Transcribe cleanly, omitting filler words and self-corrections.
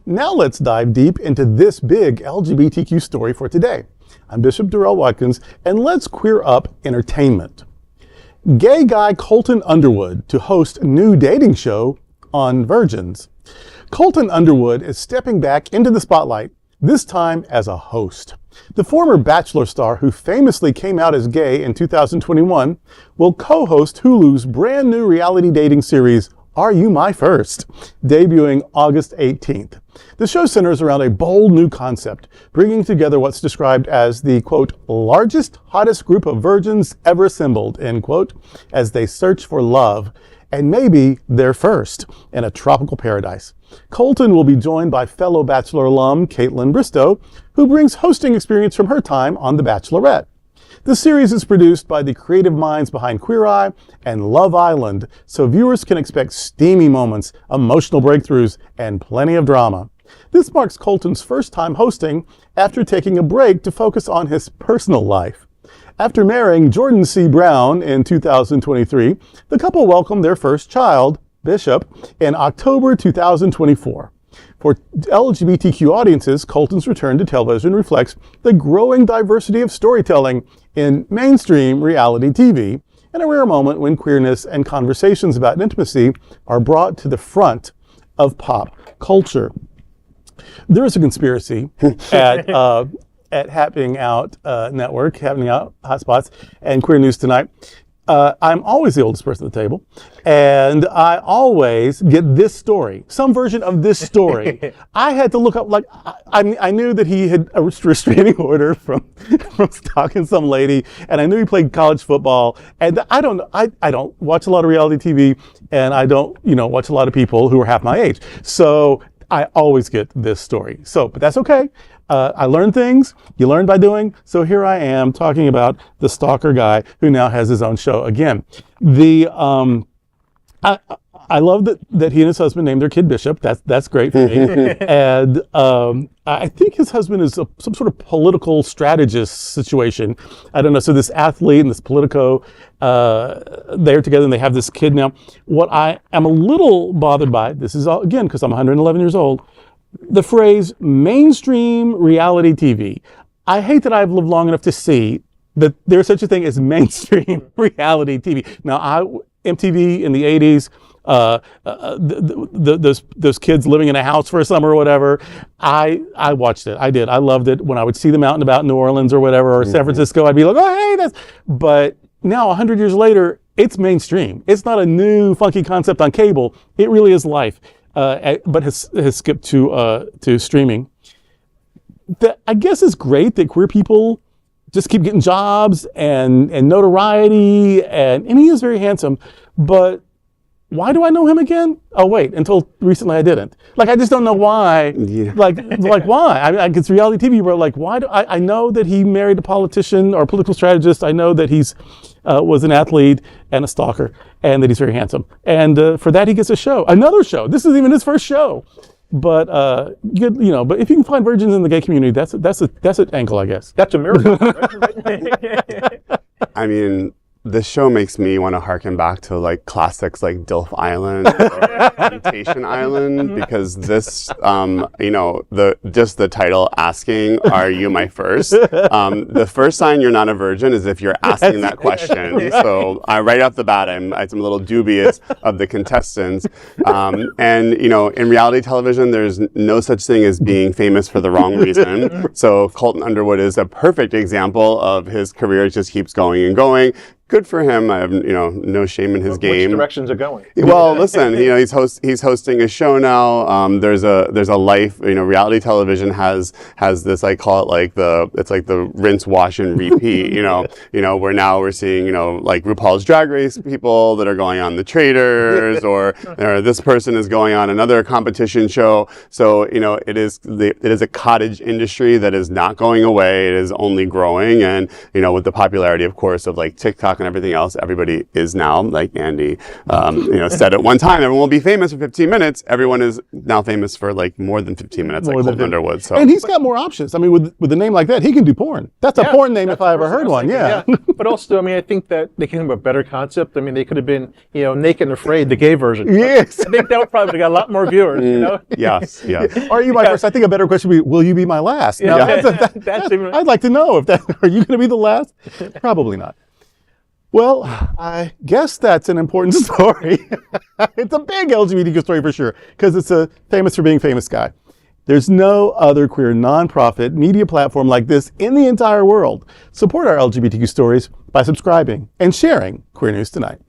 Now let's dive deep into this big LGBTQ story for today. I'm Bishop Darrell Watkins, and let's queer up entertainment. Gay guy Colton Underwood to host new dating show on Virgins. Colton Underwood is stepping back into the spotlight, this time as a host. The former Bachelor star, who famously came out as gay in 2021, will co-host Hulu's brand new reality dating series, Are You My First?, debuting August 18th. The show centers around a bold new concept, bringing together what's described as the, quote, largest, hottest group of virgins ever assembled, end quote, as they search for love, and maybe their first, in a tropical paradise. Colton will be joined by fellow Bachelor alum Kaitlyn Bristowe, who brings hosting experience from her time on The Bachelorette. The series is produced by the creative minds behind Queer Eye and Love Island, so viewers can expect steamy moments, emotional breakthroughs, and plenty of drama. This marks Colton's first time hosting after taking a break to focus on his personal life. After marrying Jordan C. Brown in 2023, the couple welcomed their first child, Bishop, in October 2024. For LGBTQ audiences, Colton's return to television reflects the growing diversity of storytelling in mainstream reality TV, and a rare moment when queerness and conversations about intimacy are brought to the front of pop culture. There is a conspiracy at Happening Out Network, Happening Out Hotspots, and Queer News Tonight. I'm always the oldest person at the table, and I always get this story, some version of this story. I had to look up, like, I knew that he had a restraining order from stalking some lady, and I knew he played college football, and I don't watch a lot of reality TV, and I don't, watch a lot of people who are half my age. So I always get this story. So, but that's okay. I learn things, you learn by doing, so here I am talking about the stalker guy who now has his own show again. I love that he and his husband named their kid Bishop. That's great for me. And I think his husband is some sort of political strategist situation. I don't know. So this athlete and this politico, they're together and they have this kid now. What I am a little bothered by, this is all, again, because I'm 111 years old, the phrase mainstream reality TV. I hate that I've lived long enough to see that there's such a thing as mainstream reality TV. Now, MTV in the 80s, those kids living in a house for a summer or whatever, I watched it. I did. I loved it. When I would see them out and about in New Orleans or whatever, or San Francisco, I'd be like, oh, hey, that's... But now, 100 years later, it's mainstream. It's not a new funky concept on cable. It really is life. But has skipped to streaming. I guess it's great that queer people just keep getting jobs and notoriety, and he is very handsome, but why do I know him again? Oh wait, until recently I didn't. Like, I just don't know why. Yeah. Like why? I it's reality TV, bro. Like, why do I know that he married a politician or a political strategist. I know that he's was an athlete and a stalker, and that he's very handsome. And for that he gets a show, another show. This is even his first show. But good, but if you can find virgins in the gay community, that's an angle, I guess. That's a miracle. I mean, this show makes me want to harken back to like classics like Dilf Island or Temptation Island, because this, the title asking, "Are you my first?" The first sign you're not a virgin is if you're asking that question. So right off the bat, I'm a little dubious of the contestants. And in reality television, there's no such thing as being famous for the wrong reason. So Colton Underwood is a perfect example of his career just keeps going and going. Good for him. I have no shame in his game. Which directions are going? Well, listen, he's hosting a show now. There's a life. Reality television has this, I call it like the rinse, wash, and repeat. Where now we're seeing like RuPaul's Drag Race people that are going on The Traitors, or this person is going on another competition show. So it is a cottage industry that is not going away. It is only growing, and with the popularity, of course, of like TikTok and everything else, everybody is now, like Andy, said at one time, everyone will be famous for 15 minutes. Everyone is now famous for like more than 15 minutes, like Colton Underwood. So. And he's got more options. I mean, with a name like that, he can do porn. That's a porn name if I ever heard one. Yeah. But also, I mean, I think that they came up with a better concept. I mean, they could have been, Naked and Afraid, the gay version. Yes. I think that would probably have got a lot more viewers, Yes. Are you my first? I think a better question would be, will you be my last? Yeah. I'd like to know if that, are you going to be the last? Probably not. Well, I guess that's an important story. It's a big LGBTQ story for sure, because it's a famous for being famous guy. There's no other queer nonprofit media platform like this in the entire world. Support our LGBTQ stories by subscribing and sharing Queer News Tonight.